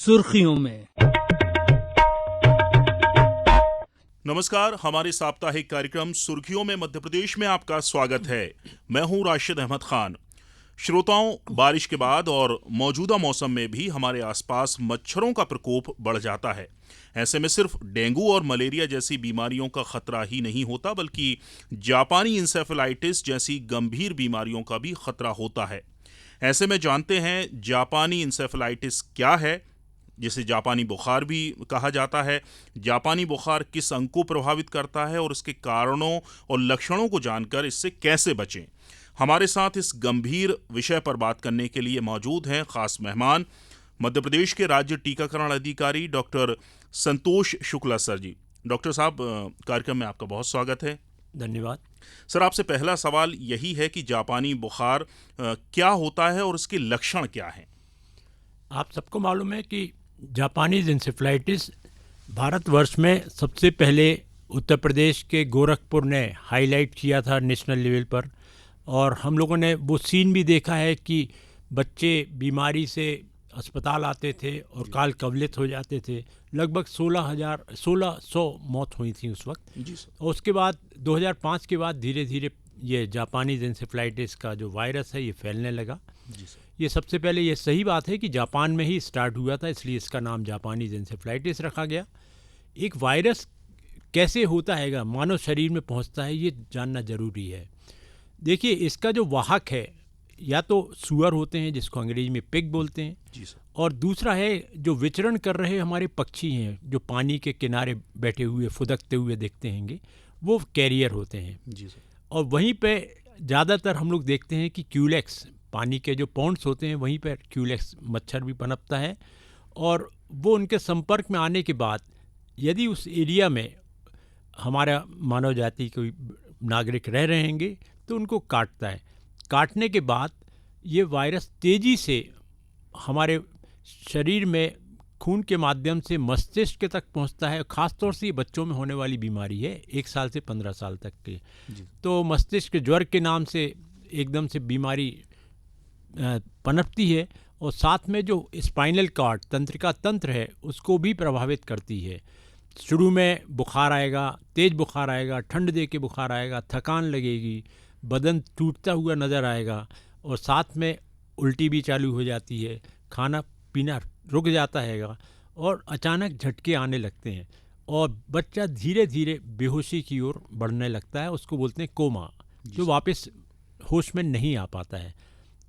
सुर्खियों में। नमस्कार, हमारे साप्ताहिक कार्यक्रम सुर्खियों में मध्य प्रदेश में आपका स्वागत है। मैं हूं राशिद अहमद खान। श्रोताओं, बारिश के बाद और मौजूदा मौसम में भी हमारे आसपास मच्छरों का प्रकोप बढ़ जाता है। ऐसे में सिर्फ डेंगू और मलेरिया जैसी बीमारियों का खतरा ही नहीं होता, बल्कि जापानी इंसेफेलाइटिस जैसी गंभीर बीमारियों का भी खतरा होता है। ऐसे में जानते हैं जापानी इंसेफेलाइटिस क्या है, जिसे जापानी बुखार भी कहा जाता है। जापानी बुखार किस अंग को प्रभावित करता है और इसके कारणों और लक्षणों को जानकर इससे कैसे बचें। हमारे साथ इस गंभीर विषय पर बात करने के लिए मौजूद हैं खास मेहमान, मध्य प्रदेश के राज्य टीकाकरण अधिकारी डॉक्टर संतोष शुक्ला सर जी। डॉक्टर साहब, कार्यक्रम में आपका बहुत स्वागत है। धन्यवाद सर, आपसे पहला सवाल यही है कि जापानी बुखार क्या होता है और इसके लक्षण क्या हैं? आप सबको मालूम है कि जापानी इंसेफेलाइटिस भारतवर्ष में सबसे पहले उत्तर प्रदेश के गोरखपुर ने हाईलाइट किया था नेशनल लेवल पर, और हम लोगों ने वो सीन भी देखा है कि बच्चे बीमारी से अस्पताल आते थे और काल कवलित हो जाते थे। लगभग 1600 मौत हुई थी उस वक्त। और उसके बाद 2005 के बाद धीरे धीरे ये जापानी इंसेफेलाइटिस का जो वायरस है ये फैलने लगा। ये सबसे पहले ये सही बात है कि जापान में ही स्टार्ट हुआ था, इसलिए इसका नाम जापानी इंसेफेलाइटिस रखा गया। एक वायरस कैसे होता है, मानव शरीर में पहुंचता है, ये जानना ज़रूरी है। देखिए, इसका जो वाहक है या तो सूअर होते हैं जिसको अंग्रेजी में पिग बोलते हैं, और दूसरा है जो विचरण कर रहे हमारे पक्षी हैं जो पानी के किनारे बैठे हुए फुदकते हुए दिखते हैंगे, वो कैरियर होते हैं। और वहीं पे ज़्यादातर हम लोग देखते हैं कि क्यूलेक्स, पानी के जो पॉन्ड्स होते हैं वहीं पर क्यूलेक्स मच्छर भी पनपता है, और वो उनके संपर्क में आने के बाद यदि उस एरिया में हमारा मानव जाति कोई नागरिक रह रहे हैं तो उनको काटता है। काटने के बाद ये वायरस तेज़ी से हमारे शरीर में खून के माध्यम से मस्तिष्क तक पहुंचता है। ख़ासतौर से ये बच्चों में होने वाली बीमारी है, 1 साल से 15 साल तक के। तो मस्तिष्क ज्वर के नाम से एकदम से बीमारी पनपती है, और साथ में जो स्पाइनल कॉर्ड, तंत्रिका तंत्र है, उसको भी प्रभावित करती है। शुरू में बुखार आएगा, तेज़ बुखार आएगा, ठंड दे के बुखार आएगा, थकान लगेगी, बदन टूटता हुआ नज़र आएगा, और साथ में उल्टी भी चालू हो जाती है, खाना पीना रुक जाता है, और अचानक झटके आने लगते हैं, और बच्चा धीरे धीरे बेहोशी की ओर बढ़ने लगता है। उसको बोलते हैं कोमा, जो वापस होश में नहीं आ पाता है।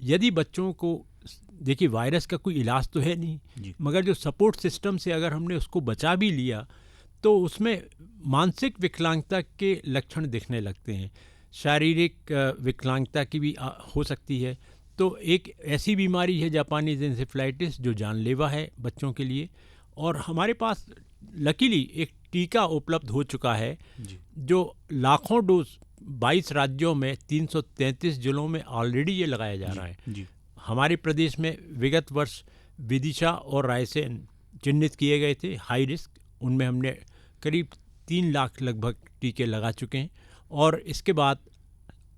यदि बच्चों को, देखिए वायरस का कोई इलाज तो है नहीं, मगर जो सपोर्ट सिस्टम से अगर हमने उसको बचा भी लिया तो उसमें मानसिक विकलांगता के लक्षण दिखने लगते हैं, शारीरिक विकलांगता की भी हो सकती है। तो एक ऐसी बीमारी है जापानी इंसेफेलाइटिस जो जानलेवा है बच्चों के लिए, और हमारे पास लकीली एक टीका उपलब्ध हो चुका है जो लाखों डोज 22 राज्यों में 333 जिलों में ऑलरेडी ये लगाया जा रहा है। हमारे प्रदेश में विगत वर्ष विदिशा और रायसेन चिन्हित किए गए थे हाई रिस्क, उनमें हमने करीब 3 लाख लगभग टीके लगा चुके हैं। और इसके बाद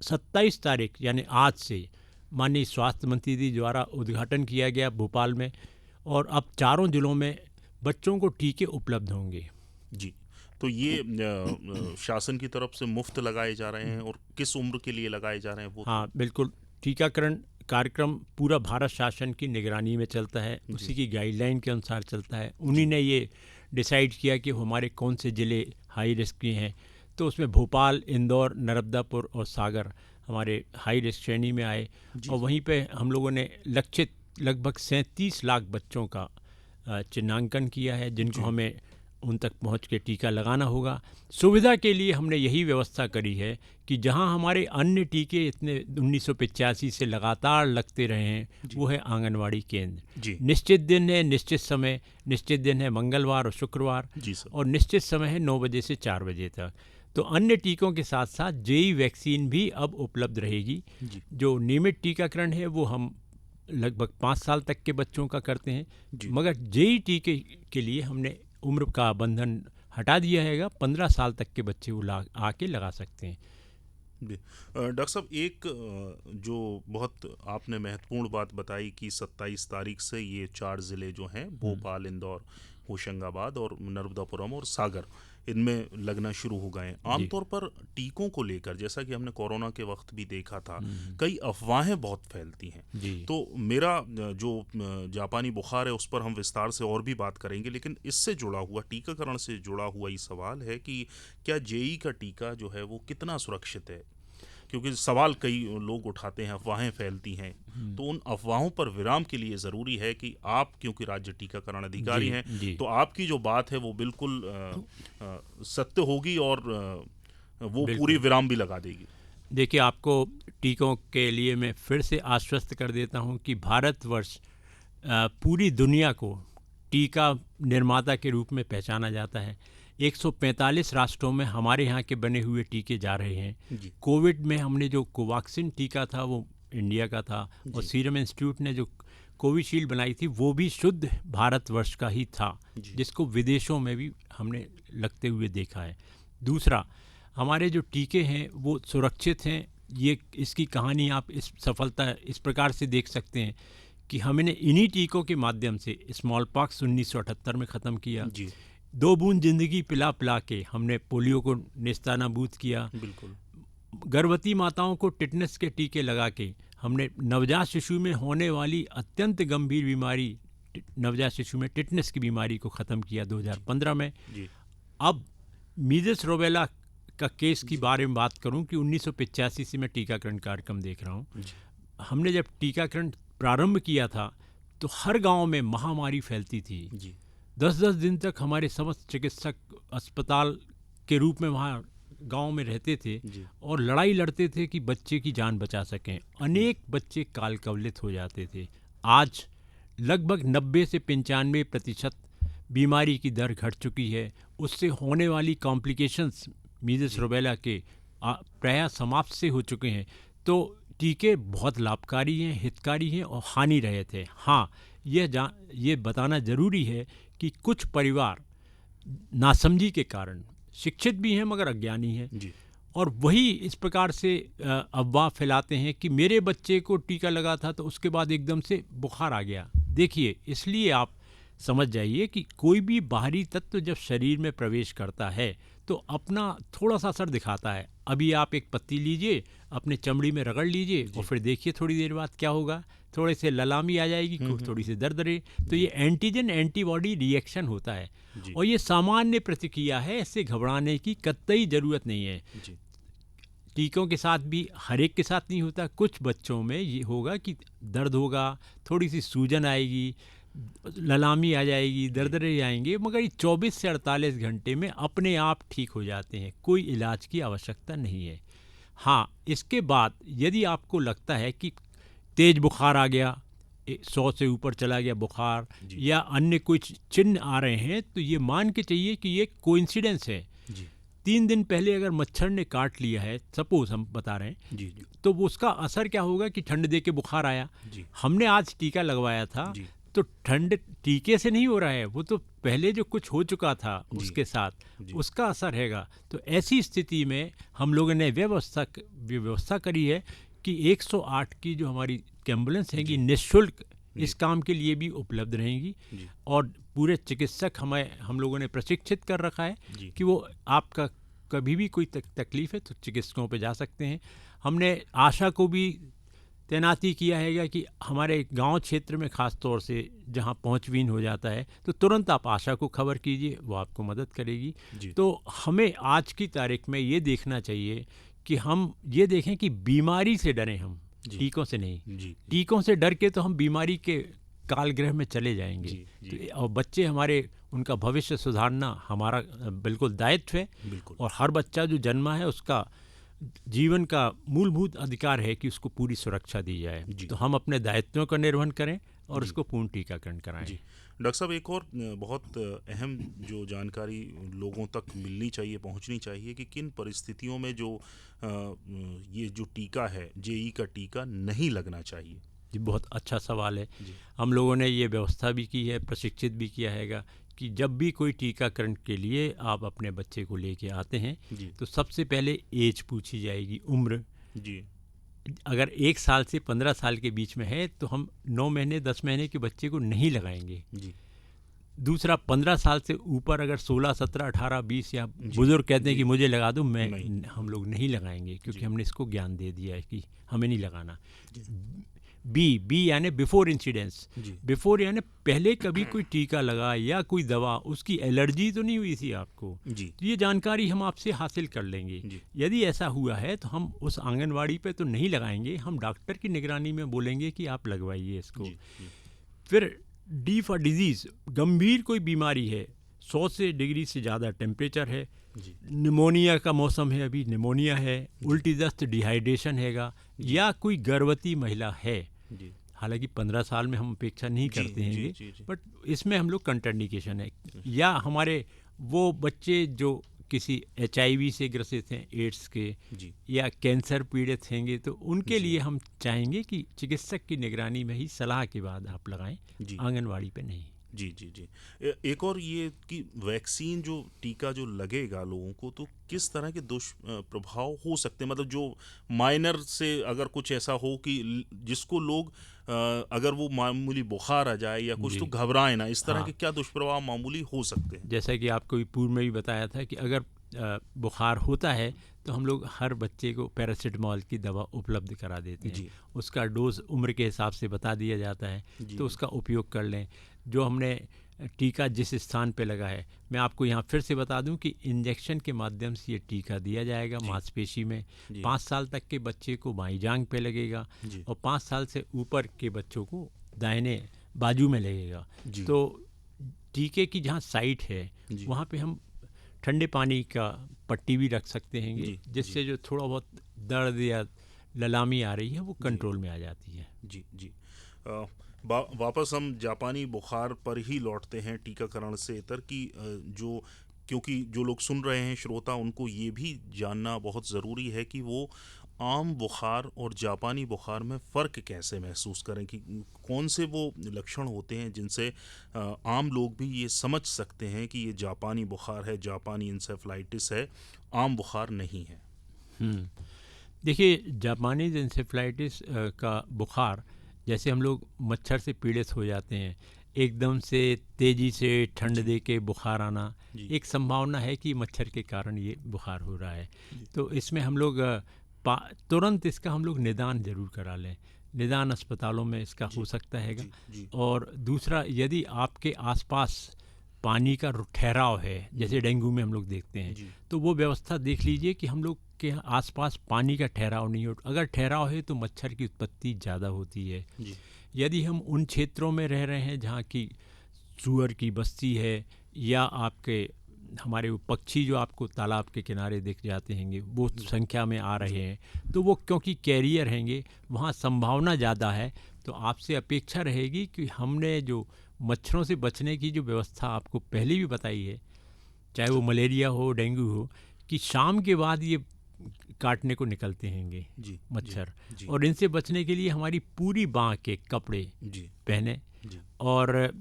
27 तारीख यानी आज से माननीय स्वास्थ्य मंत्री जी द्वारा उद्घाटन किया गया भोपाल में, और अब 4 जिलों में बच्चों को टीके उपलब्ध होंगे। जी, तो ये शासन की तरफ से मुफ्त लगाए जा रहे हैं, और किस उम्र के लिए लगाए जा रहे हैं वो? हाँ बिल्कुल, टीकाकरण कार्यक्रम पूरा भारत शासन की निगरानी में चलता है, उसी की गाइडलाइन के अनुसार चलता है। उन्हीं ने ये डिसाइड किया कि हमारे कौन से ज़िले हाई रिस्क के हैं, तो उसमें भोपाल, इंदौर, नर्मदापुर और सागर हमारे हाई रिस्क श्रेणी में आए, और वहीं पे हम लोगों ने लक्षित लगभग 37 लाख बच्चों का चिन्हांकन किया है, जिनको हमें उन तक पहुंच के टीका लगाना होगा। सुविधा के लिए हमने यही व्यवस्था करी है कि जहां हमारे अन्य टीके इतने 1985 से लगातार लगते रहे हैं, वो है आंगनवाड़ी केंद्र। निश्चित दिन है, निश्चित समय, निश्चित दिन है मंगलवार और शुक्रवार, और निश्चित समय है 9 बजे से 4 बजे तक। तो अन्य टीकों के साथ साथ जेई वैक्सीन भी अब उपलब्ध रहेगी। जो नियमित टीकाकरण है वो हम लगभग 5 साल तक के बच्चों का करते हैं, मगर जेई टीके के लिए हमने उम्र का बंधन हटा दिया है। 15 साल तक के बच्चे वो आके लगा सकते हैं। डॉक्टर साहब, एक जो बहुत आपने महत्वपूर्ण बात बताई कि 27 तारीख से ये 4 ज़िले जो हैं, भोपाल, इंदौर, होशंगाबाद और नर्मदापुरम और सागर, इनमें लगना शुरू हो गए हैं। आमतौर पर टीकों को लेकर, जैसा कि हमने कोरोना के वक्त भी देखा था, कई अफवाहें बहुत फैलती हैं। जी। तो मेरा जो जापानी बुखार है उस पर हम विस्तार से और भी बात करेंगे, लेकिन इससे जुड़ा हुआ, टीकाकरण से जुड़ा हुआ ये सवाल है कि क्या जेई का टीका जो है वो कितना सुरक्षित है? क्योंकि सवाल कई लोग उठाते हैं, अफवाहें फैलती हैं, तो उन अफवाहों पर विराम के लिए ज़रूरी है कि आप, क्योंकि राज्य टीकाकरण अधिकारी जी, हैं, जी। तो आपकी जो बात है वो बिल्कुल सत्य होगी और वो पूरी बिल्कुल। विराम भी लगा देगी। देखिए, आपको टीकों के लिए मैं फिर से आश्वस्त कर देता हूं कि भारतवर्ष पूरी दुनिया को टीका निर्माता के रूप में पहचाना जाता है। 145 राष्ट्रों में हमारे यहाँ के बने हुए टीके जा रहे हैं। जी। कोविड में हमने जो कोवैक्सीन टीका था वो इंडिया का था, और सीरम इंस्टीट्यूट ने जो कोविशील्ड बनाई थी वो भी शुद्ध भारतवर्ष का ही था, जिसको विदेशों में भी हमने लगते हुए देखा है। दूसरा, हमारे जो टीके हैं वो सुरक्षित हैं। ये इसकी कहानी आप इस सफलता इस प्रकार से देख सकते हैं कि हमने इन्हीं टीकों के माध्यम से स्मॉल पॉक्स 1978 में ख़त्म किया। जी। 2 बूंद जिंदगी पिला पिला के हमने पोलियो को नेस्तानाबूद किया। बिल्कुल। गर्भवती माताओं को टिटनेस के टीके लगा के हमने नवजात शिशु में होने वाली अत्यंत गंभीर बीमारी, नवजात शिशु में टिटनेस की बीमारी को ख़त्म किया 2015 में। जी। अब मीजल्स रूबेला का केस की बारे में बात करूं कि 1985 से मैं टीकाकरण कार्यक्रम देख रहा हूं। हमने जब टीकाकरण प्रारंभ किया था तो हर गांव में महामारी फैलती थी। जी। 10-10 दिन तक हमारे समस्त चिकित्सक अस्पताल के रूप में वहाँ गांव में रहते थे जी। और लड़ाई लड़ते थे कि बच्चे की जान बचा सकें। अनेक बच्चे काल कवलित हो जाते थे। आज लगभग 90 से 95% बीमारी की दर घट चुकी है। उससे होने वाली कॉम्प्लिकेशंस मीजल्स रूबेला के प्रायः समाप्त से हो चुके हैं। तो टीके बहुत लाभकारी हैं, हितकारी हैं और हानि रहित है। हाँ, ये बताना ज़रूरी है कि कुछ परिवार नासमझी के कारण शिक्षित भी हैं मगर अज्ञानी हैं, जी। और वही इस प्रकार से अफवाह फैलाते हैं कि मेरे बच्चे को टीका लगा था तो उसके बाद एकदम से बुखार आ गया। देखिए, इसलिए आप समझ जाइए कि कोई भी बाहरी तत्व जब शरीर में प्रवेश करता है तो अपना थोड़ा सा असर दिखाता है। अभी आप एक पत्ती लीजिए, अपने चमड़ी में रगड़ लीजिए और फिर देखिए थोड़ी देर बाद क्या होगा, थोड़े से ललामी आ जाएगी, थोड़ी सी दर्द रहे। तो ये एंटीजन एंटीबॉडी रिएक्शन होता है और ये सामान्य प्रतिक्रिया है। इससे घबराने की कतई ज़रूरत नहीं है। जी। टीकों के साथ भी हर एक के साथ नहीं होता। कुछ बच्चों में ये होगा कि दर्द होगा, थोड़ी सी सूजन आएगी, ललामी आ जाएगी, दर्दरे आएंगे, मगर ये 24 से 48 घंटे में अपने आप ठीक हो जाते हैं। कोई इलाज की आवश्यकता नहीं है। हाँ, इसके बाद यदि आपको लगता है कि तेज बुखार आ गया, 100 से ऊपर चला गया बुखार, या अन्य कुछ चिन्ह आ रहे हैं, तो ये मान के चाहिए कि ये कोइंसिडेंस है। जी। 3 दिन पहले अगर मच्छर ने काट लिया है, सपोज हम बता रहे हैं, जी। तो वो उसका असर क्या होगा कि ठंड दे के बुखार आया। जी। हमने आज टीका लगवाया था जी। तो ठंड टीके से नहीं हो रहा है, वो तो पहले जो कुछ हो चुका था उसके साथ उसका असर हैगा। तो ऐसी स्थिति में हम लोगों ने व्यवस्था करी है कि 108 की जो हमारी एम्बुलेंस हैगी निःशुल्क इस काम के लिए भी उपलब्ध रहेंगी, और पूरे चिकित्सक हम लोगों ने प्रशिक्षित कर रखा है कि वो आपका कभी भी कोई तकलीफ है तो चिकित्सकों पे जा सकते हैं। हमने आशा को भी तैनाती किया है कि हमारे गांव क्षेत्र में ख़ास तौर से जहां पहुंचवीन हो जाता है तो तुरंत आप आशा को खबर कीजिए, वो आपको मदद करेगी। तो हमें आज की तारीख में ये देखना चाहिए कि हम ये देखें कि बीमारी से डरें हम, टीकों से नहीं। टीकों से डर के तो हम बीमारी के कालगृह में चले जाएंगे। तो और बच्चे हमारे, उनका भविष्य सुधारना हमारा बिल्कुल दायित्व है। और हर बच्चा जो जन्मा है उसका जीवन का मूलभूत अधिकार है कि उसको पूरी सुरक्षा दी जाए। तो हम अपने दायित्वों का निर्वहन करें और उसको पूर्ण टीकाकरण कराएं। डॉक्टर साहब, एक और बहुत अहम जो जानकारी लोगों तक मिलनी चाहिए, पहुंचनी चाहिए कि किन परिस्थितियों में जो ये जो टीका है, जेई का टीका नहीं लगना चाहिए। जी, बहुत अच्छा सवाल है। हम लोगों ने ये व्यवस्था भी की है, प्रशिक्षित भी किया हैगा कि जब भी कोई टीकाकरण के लिए आप अपने बच्चे को लेके आते हैं जी तो सबसे पहले एज पूछी जाएगी, उम्र। जी अगर 1 साल से 15 साल के बीच में है तो हम 9 महीने 10 महीने के बच्चे को नहीं लगाएंगे। जी दूसरा, 15 साल से ऊपर अगर 16, 17, 18, 20 या जी, बुजुर्ग कहते हैं जी। कि मुझे लगा दो, नहीं। हम लोग नहीं लगाएंगे, क्योंकि जी। हमने इसको ज्ञान दे दिया है कि हमें नहीं लगाना। जी। बी यानी बिफोर इंसिडेंस। जी बिफोर यानी पहले कभी कोई टीका लगा या कोई दवा, उसकी एलर्जी तो नहीं हुई थी आपको, जी तो ये जानकारी हम आपसे हासिल कर लेंगे। जी यदि ऐसा हुआ है तो हम उस आंगनवाड़ी पे तो नहीं लगाएंगे, हम डॉक्टर की निगरानी में बोलेंगे कि आप लगवाइए इसको। जी जी फिर डी फॉर डिजीज़, गंभीर कोई बीमारी है, 100 से डिग्री से ज़्यादा टेम्परेचर है, जी निमोनिया का मौसम है, अभी निमोनिया है, उल्टी दस्त, डिहाइड्रेशन हैगा, या कोई गर्भवती महिला है। जी हालांकि 15 साल में हम अपेक्षा नहीं जी, करते जी, हैं, जी, जी। बट इसमें हम लोग कंट्राइंडिकेशन है। या हमारे वो बच्चे जो किसी HIV से ग्रसित हैं, एड्स के, जी या कैंसर पीड़ित होंगे, तो उनके जी। लिए हम चाहेंगे कि चिकित्सक की निगरानी में ही सलाह के बाद आप लगाएं, जी आंगनवाड़ी पे नहीं। जी जी जी एक और ये कि वैक्सीन जो टीका जो लगेगा लोगों को, तो किस तरह के दुष्प्रभाव हो सकते हैं? मतलब जो माइनर से अगर कुछ ऐसा हो कि जिसको लोग अगर वो मामूली बुखार आ जाए या कुछ, जी। तो घबराए ना, इस तरह हाँ। के क्या दुष्प्रभाव मामूली हो सकते हैं? जैसा कि आपको भी पूर्व में भी बताया था कि अगर बुखार होता है तो हम लोग हर बच्चे को पैरासीटामोल की दवा उपलब्ध करा देते हैं। जी उसका डोज उम्र के हिसाब से बता दिया जाता है, जी तो उसका उपयोग कर लें। जो हमने टीका जिस स्थान पे लगा है, मैं आपको यहाँ फिर से बता दूं कि इंजेक्शन के माध्यम से ये टीका दिया जाएगा जी। मांसपेशी में। जी 5 साल तक के बच्चे को बाईं जांघ पे लगेगा, जी और 5 साल से ऊपर के बच्चों को दाहिने बाजू में लगेगा। जी तो टीके की जहाँ साइट है जी वहाँ पे हम ठंडे पानी का पट्टी भी रख सकते हैं, जी, जिससे जो थोड़ा बहुत दर्द या ललामी आ रही है वो कंट्रोल में आ जाती है। जी जी वापस हम जापानी बुखार पर ही लौटते हैं टीकाकरण से इतर की जो, क्योंकि जो लोग सुन रहे हैं श्रोता, उनको ये भी जानना बहुत ज़रूरी है कि वो आम बुखार और जापानी बुखार में फ़र्क कैसे महसूस करें, कि कौन से वो लक्षण होते हैं जिनसे आम लोग भी ये समझ सकते हैं कि ये जापानी बुखार है, जापानी इंसेफ्लाइटिस है, आम बुखार नहीं है। देखिए, जापानी इंसेफ्लाइटिस का बुखार, जैसे हम लोग मच्छर से पीड़ित हो जाते हैं, एकदम से तेज़ी से ठंड दे के बुखार आना, जी एक संभावना है कि मच्छर के कारण ये बुखार हो रहा है। जी तो इसमें हम लोग तुरंत इसका हम लोग निदान ज़रूर करा लें। निदान अस्पतालों में इसका हो सकता हैगा। जी जी और दूसरा, यदि आपके आसपास पानी का ठहराव है, जैसे डेंगू में हम लोग देखते हैं, जी तो वो व्यवस्था देख लीजिए कि हम लोग के आसपास पानी का ठहराव नहीं हो। अगर ठहराव है तो मच्छर की उत्पत्ति ज़्यादा होती है। जी यदि हम उन क्षेत्रों में रह रहे हैं जहाँ की सूअर की बस्ती है, या आपके हमारे वो पक्षी जो आपको तालाब के किनारे दिख जाते हैंगे वो संख्या में आ रहे हैं, तो वो क्योंकि कैरियर हैंगे, वहाँ संभावना ज़्यादा है। तो आपसे अपेक्षा रहेगी कि हमने जो मच्छरों से बचने की जो व्यवस्था आपको पहले भी बताई है, चाहे वो मलेरिया हो, डेंगू हो, कि शाम के बाद ये काटने को निकलते हैंगे जी मच्छर, जी और इनसे बचने के लिए हमारी पूरी बाँह के कपड़े जी पहने। जी और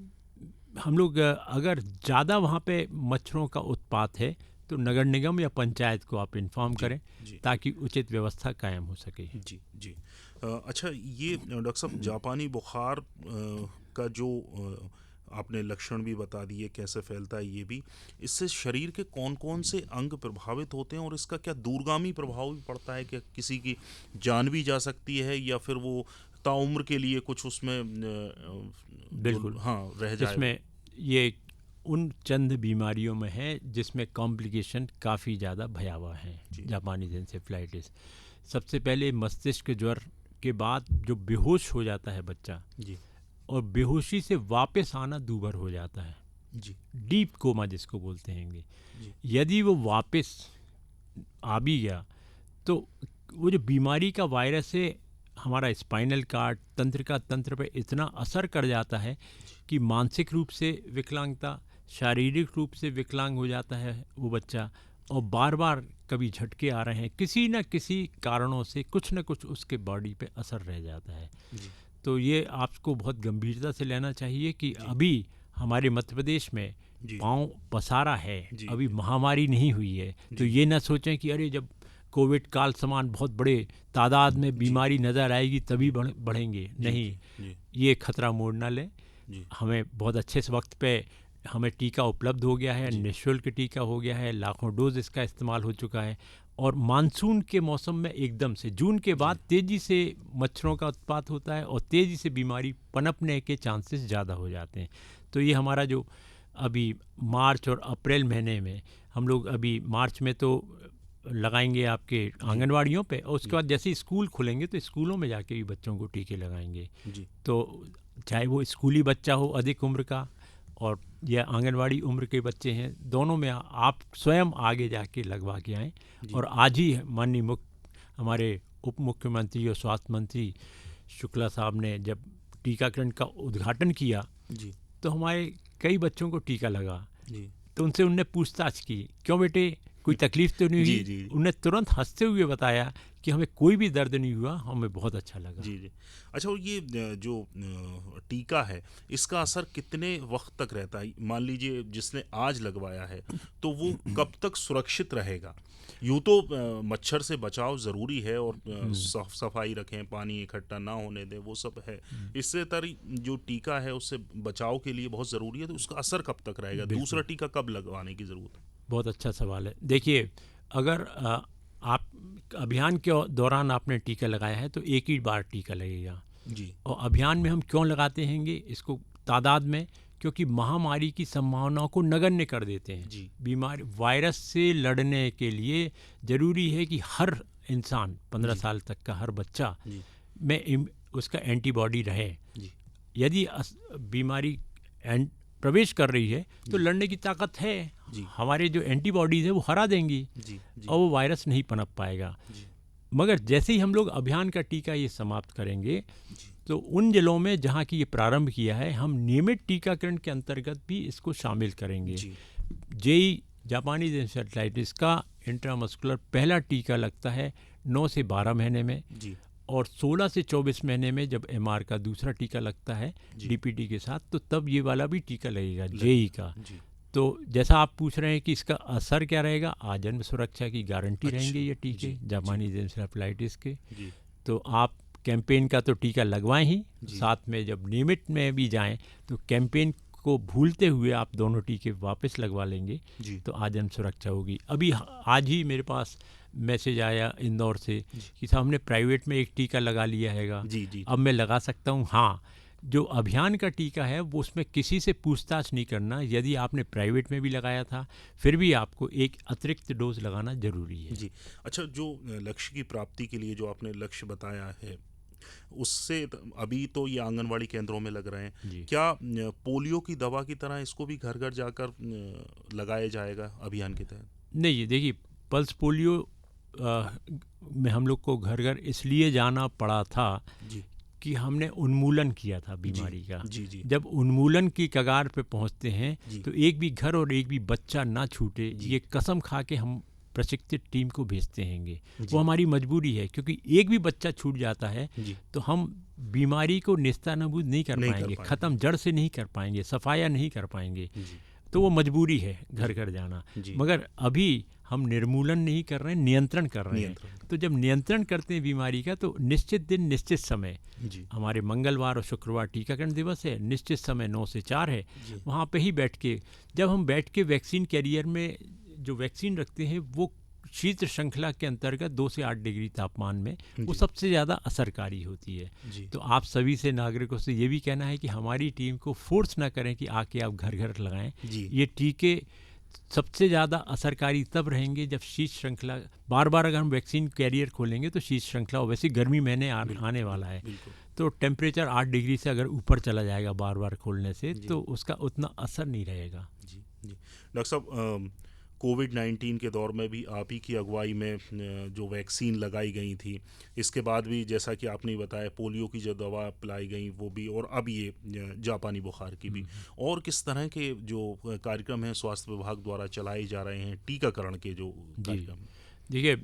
हम लोग अगर ज़्यादा वहाँ पे मच्छरों का उत्पात है तो नगर निगम या पंचायत को आप इन्फॉर्म जी, करें, जी। ताकि उचित व्यवस्था कायम हो सके। जी जी अच्छा, ये डॉक्टर साहब, जापानी बुखार का जो आपने लक्षण भी बता दिए कैसे फैलता है, ये भी, इससे शरीर के कौन कौन से अंग प्रभावित होते हैं, और इसका क्या दूरगामी प्रभाव भी पड़ता है? क्या किसी की जान भी जा सकती है, या फिर वो ताउम्र के लिए कुछ उसमें बिल्कुल। हाँ रह जाए? इसमें ये उन चंद बीमारियों में है जिसमें कॉम्प्लिकेशन काफ़ी ज़्यादा भयावह हैं। जी। जापानी इंसेफ्लाइटिस, सबसे पहले मस्तिष्क ज्वर के बाद जो बेहोश हो जाता है बच्चा, जी और बेहोशी से वापस आना दूभर हो जाता है, जी डीप कोमा जिसको बोलते हैं। जी यदि वो वापस आ भी गया तो वो जो बीमारी का वायरस है, हमारा स्पाइनल कार्ड, तंत्रिका तंत्र पे इतना असर कर जाता है कि मानसिक रूप से विकलांगता, शारीरिक रूप से विकलांग हो जाता है वो बच्चा, और बार बार कभी झटके आ रहे हैं, किसी न किसी कारणों से कुछ न कुछ उसके बॉडी पे असर रह जाता है। तो ये आपको बहुत गंभीरता से लेना चाहिए कि अभी हमारे मध्य प्रदेश में जी। पाँव पसारा है, जी। अभी महामारी नहीं हुई है, तो ये ना सोचें कि अरे जब कोविड काल समान बहुत बड़े तादाद में बीमारी नज़र आएगी तभी बढ़ेंगे। जी, नहीं, जी, ये खतरा मोड़ ना लें। जी, हमें बहुत अच्छे से वक्त पे हमें टीका उपलब्ध हो गया है, जी। निःशुल्क टीका हो गया है, लाखों डोज इसका इस्तेमाल हो चुका है। और मानसून के मौसम में एकदम से जून के बाद तेज़ी से मच्छरों का उत्पात होता है और तेज़ी से बीमारी पनपने के चांसेस ज़्यादा हो जाते हैं। तो ये हमारा जो अभी मार्च और अप्रैल महीने में हम लोग अभी मार्च में तो लगाएंगे आपके आंगनवाड़ियों पे, और उसके बाद जैसे ही स्कूल खुलेंगे तो स्कूलों में जाके भी बच्चों को टीके लगाएंगे। जी। तो चाहे वो स्कूली बच्चा हो अधिक उम्र का और या आंगनवाड़ी उम्र के बच्चे हैं, दोनों में आप स्वयं आगे जाके लगवा के आएँ। और आज ही माननीय हमारे उप मुख्यमंत्री और स्वास्थ्य मंत्री शुक्ला साहब ने जब टीकाकरण का उद्घाटन किया जी, तो हमारे कई बच्चों को टीका लगा। जी, तो उनसे उनने पूछताछ की, क्यों बेटे कोई तकलीफ तो नहीं जी, हुई? जी। उन्हें तुरंत हंसते हुए बताया कि हमें कोई भी दर्द नहीं हुआ, हमें बहुत अच्छा लगा। जी, जी। अच्छा, और ये जो टीका है, इसका असर कितने वक्त तक रहता है? मान लीजिए जिसने आज लगवाया है, तो वो कब तक सुरक्षित रहेगा? यूँ तो मच्छर से बचाव ज़रूरी है और साफ सफाई रखें, पानी इकट्ठा ना होने दें, वो सब है। इससे तरी जो टीका है उससे बचाव के लिए बहुत ज़रूरी है, तो उसका असर कब तक रहेगा? दूसरा टीका कब लगवाने की ज़रूरत है? बहुत अच्छा सवाल है। देखिए, अगर आप अभियान के दौरान आपने टीका लगाया है तो एक ही बार टीका लगेगा। जी, और अभियान में हम क्यों लगाते हैंगे इसको तादाद में? क्योंकि महामारी की संभावनाओं को नगण्य कर देते हैं। जी, बीमारी वायरस से लड़ने के लिए ज़रूरी है कि हर इंसान 15 साल तक का हर बच्चा जी, में उसका एंटीबॉडी रहे। जी, यदि बीमारी प्रवेश कर रही है तो लड़ने की ताकत है, जी। हमारे जो एंटीबॉडीज़ है वो हरा देंगी जी, जी, और वो वायरस नहीं पनप पाएगा। जी, मगर जैसे ही हम लोग अभियान का टीका ये समाप्त करेंगे तो उन जिलों में जहाँ की ये प्रारंभ किया है, हम नियमित टीकाकरण के अंतर्गत भी इसको शामिल करेंगे। जी, जेई जापानीज इंसेफ्लाइटिस का इंट्रामस्कुलर पहला टीका लगता है 9 से 12 महीने में, जी, और 16 से 24 महीने में जब एमआर का दूसरा टीका लगता है जी। डीपीटी के साथ, तो तब ये वाला भी टीका लगेगा जेई का। जी, तो जैसा आप पूछ रहे हैं कि इसका असर क्या रहेगा, आजन्म सुरक्षा की गारंटी अच्छा, रहेंगे ये टीके जी, जापानीज इंसेफ्लाइटिस के। जी, तो आप कैंपेन का तो टीका लगवाएं ही, जी। साथ में जब नियमित में भी जाएं तो कैंपेन को भूलते हुए आप दोनों टीके वापस लगवा लेंगे जी, तो आजन्म सुरक्षा होगी। अभी आज ही मेरे पास मैसेज आया इंदौर से कि साहब हमने प्राइवेट में एक टीका लगा लिया हैगा, जी, जी, अब मैं लगा सकता हूँ? हाँ, जो अभियान का टीका है वो उसमें किसी से पूछताछ नहीं करना। यदि आपने प्राइवेट में भी लगाया था फिर भी आपको एक अतिरिक्त डोज लगाना ज़रूरी है। जी। अच्छा, जो लक्ष्य की प्राप्ति के लिए जो आपने लक्ष्य बताया है, उससे अभी तो ये आंगनवाड़ी केंद्रों में लग रहे हैं, जी। क्या पोलियो की दवा की तरह इसको भी घर घर जाकर लगाया जाएगा अभियान के तहत? नहीं, देखिए, पल्स पोलियो में हम लोग को घर घर इसलिए जाना पड़ा था जी, कि हमने उन्मूलन किया था बीमारी का। जी, जी, जब उन्मूलन की कगार पे पहुंचते हैं जी। तो एक भी घर और एक भी बच्चा ना छूटे, ये कसम खा के हम प्रशिक्षित टीम को भेजते हैंगे। वो हमारी मजबूरी है, क्योंकि एक भी बच्चा छूट जाता है जी, तो हम बीमारी को नेस्तानाबूद नहीं कर नहीं कर पाएंगे, पाएंगे। ख़त्म जड़ से नहीं कर पाएंगे, सफाया नहीं कर पाएंगे। जी, तो वो मजबूरी है घर घर जाना। जी। मगर अभी हम निर्मूलन नहीं कर रहे हैं, नियंत्रण कर रहे हैं। नियंत्रण। तो जब नियंत्रण करते हैं बीमारी का तो निश्चित दिन निश्चित समय, जी, हमारे मंगलवार और शुक्रवार टीकाकरण दिवस है, निश्चित समय 9 से 4 है, जी। वहाँ पे ही बैठ के जब हम बैठ के वैक्सीन कैरियर में जो वैक्सीन रखते हैं वो शीत श्रृंखला के अंतर्गत 2 से 8 डिग्री तापमान में वो जी। सबसे ज़्यादा असरकारी होती है। जी, तो आप सभी से नागरिकों से ये भी कहना है कि हमारी टीम को फोर्स ना करें कि आके आप घर घर लगाएं। जी, ये टीके सबसे ज़्यादा असरकारी तब रहेंगे जब शीत श्रृंखला, बार बार अगर हम वैक्सीन कैरियर खोलेंगे तो शीत श्रृंखला, वैसे गर्मी महीने आने वाला है, बिल्कुल। तो टेम्परेचर 8 डिग्री से अगर ऊपर चला जाएगा बार बार खोलने से जी। तो उसका उतना असर नहीं रहेगा। जी, जी। डॉक्टर साहब, कोविड-19 के दौर में भी आप ही की अगुवाई में जो वैक्सीन लगाई गई थी, इसके बाद भी जैसा कि आपने बताया पोलियो की जो दवा पिलाई गई वो भी, और अब ये जापानी बुखार की भी, और किस तरह के जो कार्यक्रम हैं स्वास्थ्य विभाग द्वारा चलाए जा रहे हैं टीकाकरण के जो कार्यक्रम? देखिए,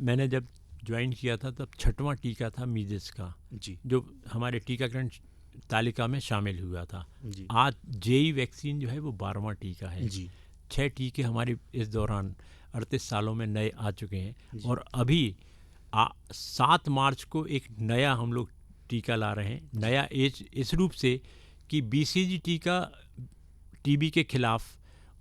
मैंने जब ज्वाइन किया था तब 6वां टीका था मीजल्स का, जी, जो हमारे टीकाकरण तालिका में शामिल हुआ था। जी आज जेई वैक्सीन जो है वो 12वां टीका है। जी 6 टीके हमारे इस दौरान 38 सालों में नए आ चुके हैं और अभी 7 मार्च को एक नया हम लोग टीका ला रहे हैं। नया एज इस रूप से कि बीसीजी टीका टीबी के खिलाफ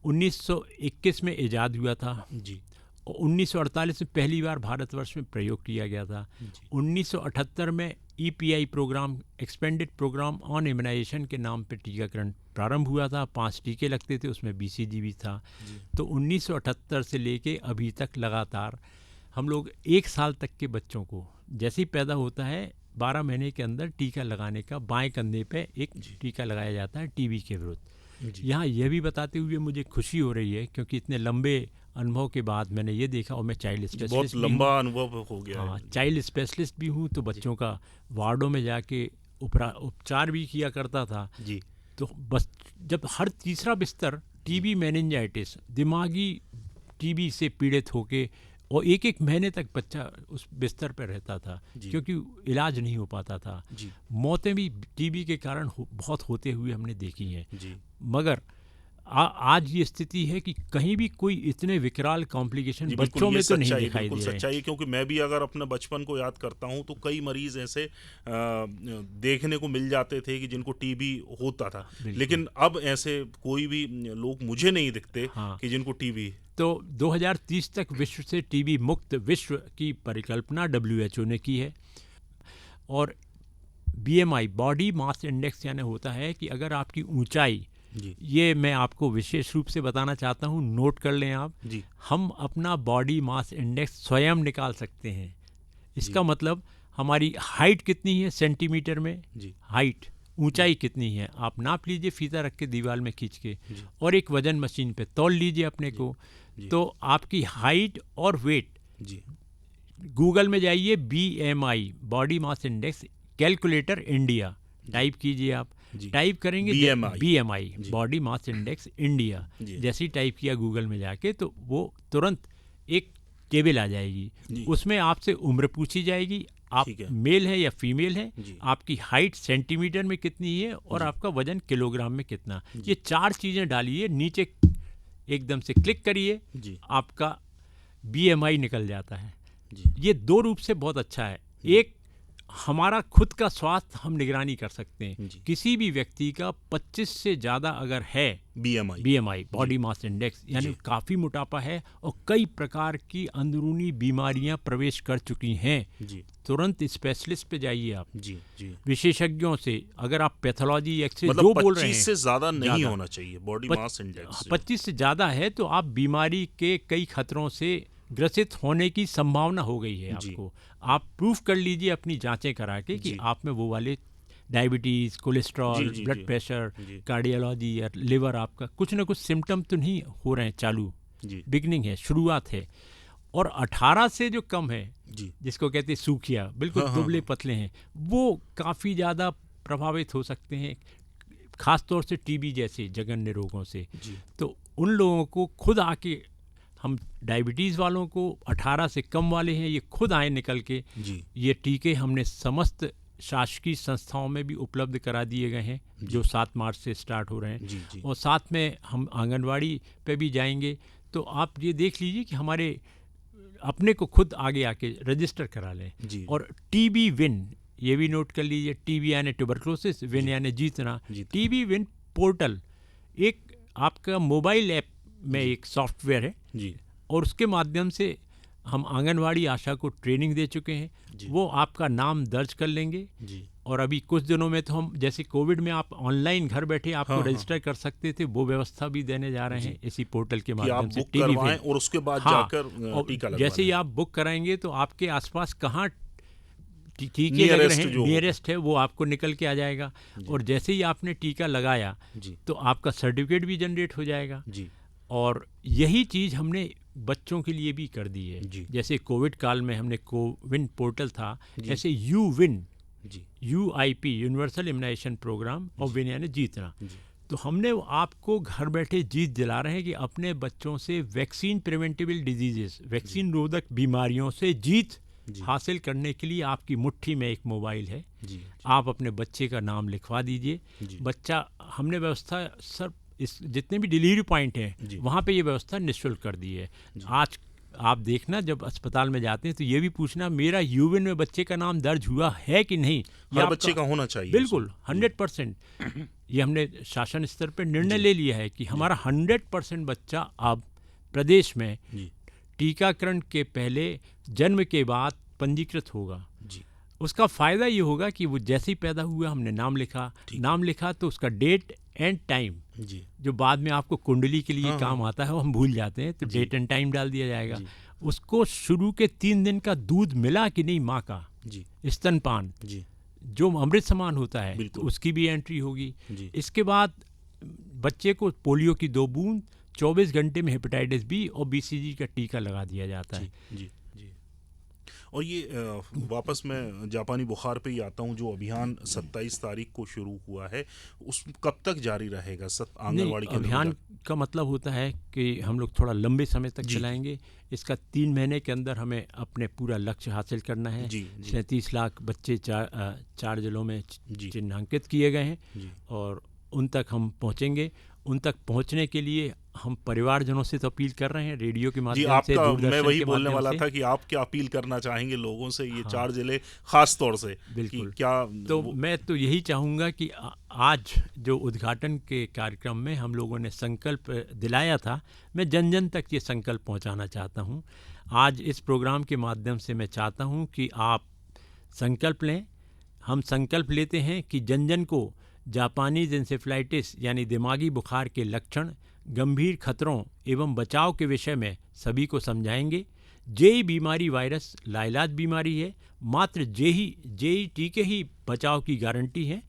1921 में ईजाद हुआ था जी और 1948 में पहली बार भारतवर्ष में प्रयोग किया गया था। 1978 में EPI program, expanded program on immunization के नाम पर टीकाकरण प्रारंभ हुआ था। 5 टीके लगते थे, उसमें बीसीजी भी था। तो 1978 से लेके अभी तक लगातार हम लोग 1 साल तक के बच्चों को जैसे ही पैदा होता है 12 महीने के अंदर टीका लगाने का बाएं कंधे पे एक टीका लगाया जाता है टीबी के विरुद्ध। यहाँ यह भी बताते हुए मुझे खुशी हो रही है क्योंकि इतने लंबे अनुभव के बाद मैंने ये देखा, और मैं चाइल्ड स्पेशलिस्ट बहुत लंबा अनुभव हो गया है। चाइल्ड स्पेशलिस्ट भी हूँ, तो बच्चों का वार्डों में जाके उपचार भी किया करता था जी। तो बस जब हर तीसरा बिस्तर टीबी, मेनिंजाइटिस, दिमागी टीबी से पीड़ित होके और 1-1 महीने तक बच्चा उस बिस्तर पर रहता था क्योंकि इलाज नहीं हो पाता था। मौतें भी टीबी के कारण बहुत होते हुए हमने देखी हैं। मगर आज ये स्थिति है कि कहीं भी कोई इतने विकराल कॉम्प्लिकेशन बच्चों में तो नहीं दिखाई दे रहे हैं। सच्चाई, क्योंकि मैं भी अगर अपने बचपन को याद करता हूं तो कई मरीज ऐसे देखने को मिल जाते थे कि जिनको टीबी होता था, लेकिन अब ऐसे कोई भी लोग मुझे नहीं दिखते कि जिनको टीबी। तो 2030 तक विश्व से टीबी मुक्त विश्व की परिकल्पना WHO ने की है। और BMI, बॉडी मास इंडेक्स, यानी होता है कि अगर आपकी ऊंचाई, ये मैं आपको विशेष रूप से बताना चाहता हूँ, नोट कर लें आप, हम अपना बॉडी मास इंडेक्स स्वयं निकाल सकते हैं। इसका मतलब हमारी हाइट कितनी है सेंटीमीटर में, हाइट, ऊंचाई कितनी है आप नाप लीजिए फीता रख के दीवार में खींच के, और एक वजन मशीन पे तौल लीजिए अपने को। तो आपकी हाइट और वेट, गूगल में जाइए, BMI, body mass index calculator India, type कीजिए आप, टाइप करेंगे BMI, body mass index India, जैसे ही टाइप किया गूगल में जाके तो वो तुरंत एक टेबल आ जाएगी। उसमें आपसे उम्र पूछी जाएगी, आप मेल है या फीमेल है, आपकी हाइट सेंटीमीटर में कितनी है और आपका वजन किलोग्राम में कितना। ये 4 चीज़ें डालिए, नीचे एकदम से क्लिक करिए, आपका BMI निकल जाता है। ये 2 रूप से बहुत अच्छा है। एक, हमारा खुद का स्वास्थ्य हम निगरानी कर सकते हैं। किसी भी व्यक्ति का 25 से ज़्यादा अगर है BMI, बॉडी मास इंडेक्स, यानी काफ़ी मोटापा है और कई प्रकार की अंदरूनी बीमारियां प्रवेश कर चुकी हैं, तुरंत स्पेशलिस्ट पे जाइए आप। विशेषज्ञों से, अगर आप पैथोलॉजी एक्सरे जो बोल रहे हैं, 25 से ज़्यादा नहीं होना चाहिए बॉडी मास इंडेक्स। 25 से ज़्यादा है तो आप बीमारी के कई खतरों से ग्रसित होने की संभावना हो गई है आपको। आप प्रूफ कर लीजिए अपनी जांचें करा के कि आप में वो वाले diabetes, cholesterol, blood pressure, cardiology या लिवर, आपका कुछ ना कुछ सिम्टम तो नहीं हो रहे हैं चालू, बिगनिंग है, शुरुआत है। और 18 से जो कम है, जिसको कहते हैं सूखिया, बिल्कुल दुबले पतले हैं, वो काफ़ी ज़्यादा प्रभावित हो सकते हैं, ख़ास तौर से टीबी जैसे जघन्य रोगों से। तो उन लोगों को खुद आके, हम डायबिटीज़ वालों को, 18 से कम वाले हैं, ये खुद आए निकल के, ये टीके हमने समस्त शासकीय संस्थाओं में भी उपलब्ध करा दिए गए हैं, जो 7 मार्च से स्टार्ट हो रहे हैं। और साथ में हम आंगनवाड़ी पे भी जाएंगे। तो आप ये देख लीजिए कि हमारे अपने को खुद आगे आके रजिस्टर करा लें। और TB विन, ये भी नोट कर लीजिए, TB यानी ट्यूबरक्लोसिस, विन यानी जीतना। TB विन पोर्टल एक आपका मोबाइल ऐप में एक सॉफ्टवेयर है, और उसके माध्यम से हम आंगनवाड़ी आशा को ट्रेनिंग दे चुके हैं। वो आपका नाम दर्ज कर लेंगे, और अभी कुछ दिनों में तो हम, जैसे कोविड में आप ऑनलाइन घर बैठे आपको रजिस्टर कर सकते थे, वो व्यवस्था भी देने जा रहे हैं इसी पोर्टल के माध्यम से। TB विन, और उसके बाद जाकर टीका लगवाएं। जैसे ही आप बुक कराएंगे तो आपके आसपास कहाँ टीके लग रहे हैं, नियरेस्ट है, वो आपको निकल के आ जाएगा। और जैसे ही आपने टीका लगाया तो आपका सर्टिफिकेट भी जनरेट हो जाएगा। और यही चीज़ हमने बच्चों के लिए भी कर दी है। जैसे कोविड काल में हमने कोविन पोर्टल था, ऐसे UWIN, UIP, universal immunization program, और विन यानी जीतना। तो हमने आपको घर बैठे जीत दिला रहे हैं कि अपने बच्चों से वैक्सीन प्रिवेंटेबल डिजीजेस, वैक्सीन रोधक बीमारियों से जीत हासिल करने के लिए आपकी मुट्ठी में एक मोबाइल है। जी, आप अपने बच्चे का नाम लिखवा दीजिए। जी। बच्चा, हमने व्यवस्था सर इस जितने भी डिलीवरी पॉइंट जी। हैं वहाँ पे ये व्यवस्था निःशुल्क कर दी है। आज आप देखना, जब अस्पताल में जाते हैं तो ये भी पूछना मेरा यूविन में बच्चे का नाम दर्ज हुआ है कि नहीं। ये हर बच्चे का होना चाहिए। बिल्कुल 100%। ये हमने शासन स्तर पर निर्णय ले लिया है कि हमारा 100% बच्चा अब प्रदेश में जी, टीकाकरण के पहले जन्म के बाद पंजीकृत होगा। जी, उसका फ़ायदा ये होगा कि वो जैसे ही पैदा हुआ हमने नाम लिखा तो उसका डेट एंड टाइम, जी, जो बाद में आपको कुंडली के लिए हाँ, काम आता है वो हम भूल जाते हैं, तो जी। डेट एंड टाइम डाल दिया जाएगा। जी। उसको शुरू के 3 दिन का दूध मिला कि नहीं माँ का, जी, स्तनपान जी, जो अमृत समान होता है, बिल्कुल। उसकी भी एंट्री होगी। जी। इसके बाद बच्चे को पोलियो की 2 बूंद, 24 घंटे में हेपेटाइटिस बी और बीसीजी का टीका लगा दिया जाता है। जी, जी। और ये वापस मैं जापानी बुखार पे ही आता हूँ। जो अभियान 27 तारीख को शुरू हुआ है, उस कब तक जारी रहेगा? आंगनवाड़ी नहीं, अभियान का मतलब होता है कि हम लोग थोड़ा लंबे समय तक चलाएंगे। इसका 3 महीने के अंदर हमें अपने पूरा लक्ष्य हासिल करना है। 37 लाख बच्चे 4 जिलों में चिन्हांकित किए गए हैं और उन तक हम पहुंचेंगे। उन तक पहुंचने के लिए हम परिवारजनों से तो अपील कर रहे हैं, रेडियो के माध्यम से, दूरदर्शन मैं वही के बोलने वाला था कि आप क्या अपील करना चाहेंगे लोगों से, ये 4 जिले खास तौर से? बिल्कुल। क्या तो मैं तो यही चाहूँगा कि आज जो उद्घाटन के कार्यक्रम में हम लोगों ने संकल्प दिलाया था, मैं जन जन तक ये संकल्प पहुँचाना चाहता हूँ। आज इस प्रोग्राम के माध्यम से मैं चाहता हूँ कि आप संकल्प लें। हम संकल्प लेते हैं कि जन जन को जापानीज इंसेफ्लाइटिस यानी दिमागी बुखार के लक्षण, गंभीर खतरों एवं बचाव के विषय में सभी को समझाएंगे। जेई बीमारी वायरस लाइलाज बीमारी है, मात्र जेई टीके ही बचाव की गारंटी है।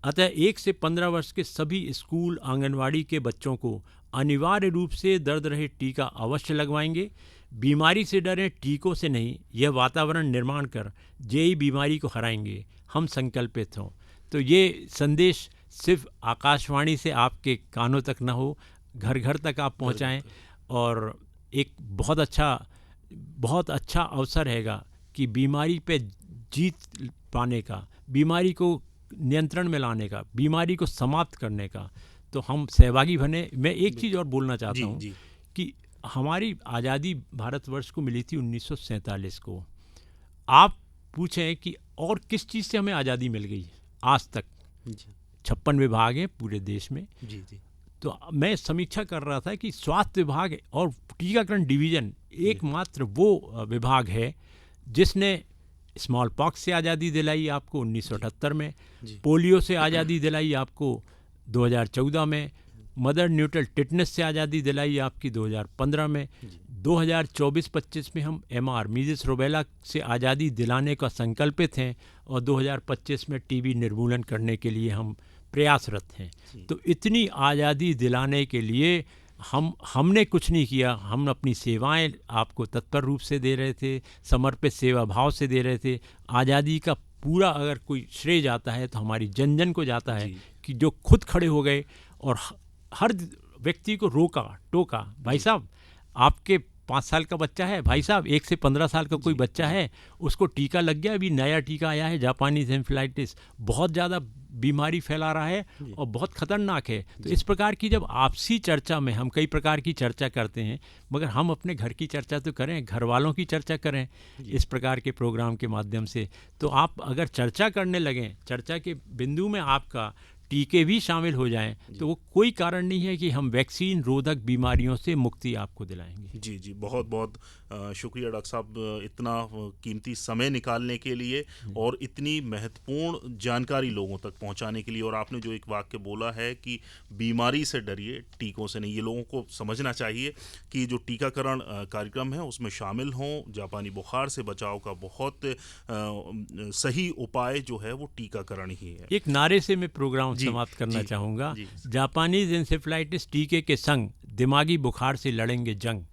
अतः 1 से 15 वर्ष के सभी स्कूल आंगनवाड़ी के बच्चों को अनिवार्य रूप से दर्द रहित टीका अवश्य लगवाएंगे। बीमारी से डरें, टीकों से नहीं। यह वातावरण निर्माण कर जेई बीमारी को हराएंगे। हम संकल्पित हों। तो ये संदेश सिर्फ आकाशवाणी से आपके कानों तक न हो, घर घर तक आप पहुंचाएं। और एक बहुत अच्छा अवसर रहेगा कि बीमारी पे जीत पाने का, बीमारी को नियंत्रण में लाने का, बीमारी को समाप्त करने का। तो हम सहभागी बने। मैं एक चीज़ और बोलना चाहता हूँ कि हमारी आज़ादी भारतवर्ष को मिली थी 1947 को। आप पूछें कि और किस चीज़ से हमें आज़ादी मिल गई आज तक? 56 विभाग हैं पूरे देश में। तो मैं समीक्षा कर रहा था कि स्वास्थ्य विभाग और टीकाकरण डिवीज़न एकमात्र वो विभाग है जिसने स्मॉल पॉक्स से आज़ादी दिलाई आपको 1978 में, पोलियो से आज़ादी दिलाई आपको 2014 में, मदर न्यूट्रल टिटनेस से आज़ादी दिलाई आपकी 2015 में, 2024-25 में हम MR मीज़ल्स रूबेला से आज़ादी दिलाने का संकल्पित हैं और 2025 में टीबी निर्मूलन करने के लिए हम प्रयासरत हैं। तो इतनी आज़ादी दिलाने के लिए हमने कुछ नहीं किया। हम अपनी सेवाएं आपको तत्पर रूप से दे रहे थे, समर्पित सेवा भाव से दे रहे थे। आज़ादी का पूरा अगर कोई श्रेय जाता है तो हमारी जन जन को जाता है कि जो खुद खड़े हो गए और हर व्यक्ति को रोका टोका। भाई साहब, आपके 5 साल का बच्चा है, भाई साहब 1 से 15 साल का कोई बच्चा है, उसको टीका लग गया। अभी नया टीका आया है जापानीज इंसेफ्लाइटिस, बहुत ज़्यादा बीमारी फैला रहा है और बहुत ख़तरनाक है। तो इस प्रकार की जब आपसी चर्चा में हम कई प्रकार की चर्चा करते हैं, मगर हम अपने घर की चर्चा तो करें, घर वालों की चर्चा करें इस प्रकार के प्रोग्राम के माध्यम से। तो आप अगर चर्चा करने लगें, चर्चा के बिंदु में आपका टीके भी शामिल हो जाएं, तो वो कोई कारण नहीं है कि हम वैक्सीन रोधक बीमारियों से मुक्ति आपको दिलाएंगे। जी, बहुत बहुत शुक्रिया डॉक्टर साहब, इतना कीमती समय निकालने के लिए और इतनी महत्वपूर्ण जानकारी लोगों तक पहुंचाने के लिए। और आपने जो एक वाक्य बोला है कि बीमारी से डरिए, टीकों से नहीं, ये लोगों को समझना चाहिए कि जो टीकाकरण कार्यक्रम है उसमें शामिल हों। जापानी बुखार से बचाव का बहुत सही उपाय जो है वो टीकाकरण ही है। एक नारे से मैं प्रोग्राम समाप्त करना चाहूँगा। जापानीज इंसेफ्लाइटिस टीके के संग दिमागी बुखार से लड़ेंगे जंग।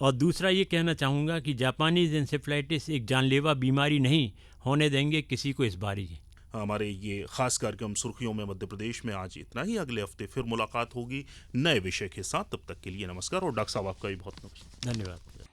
और दूसरा ये कहना चाहूँगा कि जापानीज इंसेफ्लाइटिस एक जानलेवा बीमारी नहीं होने देंगे किसी को इस बारी। हमारे ये खास कार्यक्रम सुर्खियों में मध्य प्रदेश में आज इतना ही। अगले हफ्ते फिर मुलाकात होगी नए विषय के साथ। तब तक के लिए नमस्कार और डॉक्टर साहब आपका भी बहुत धन्यवाद।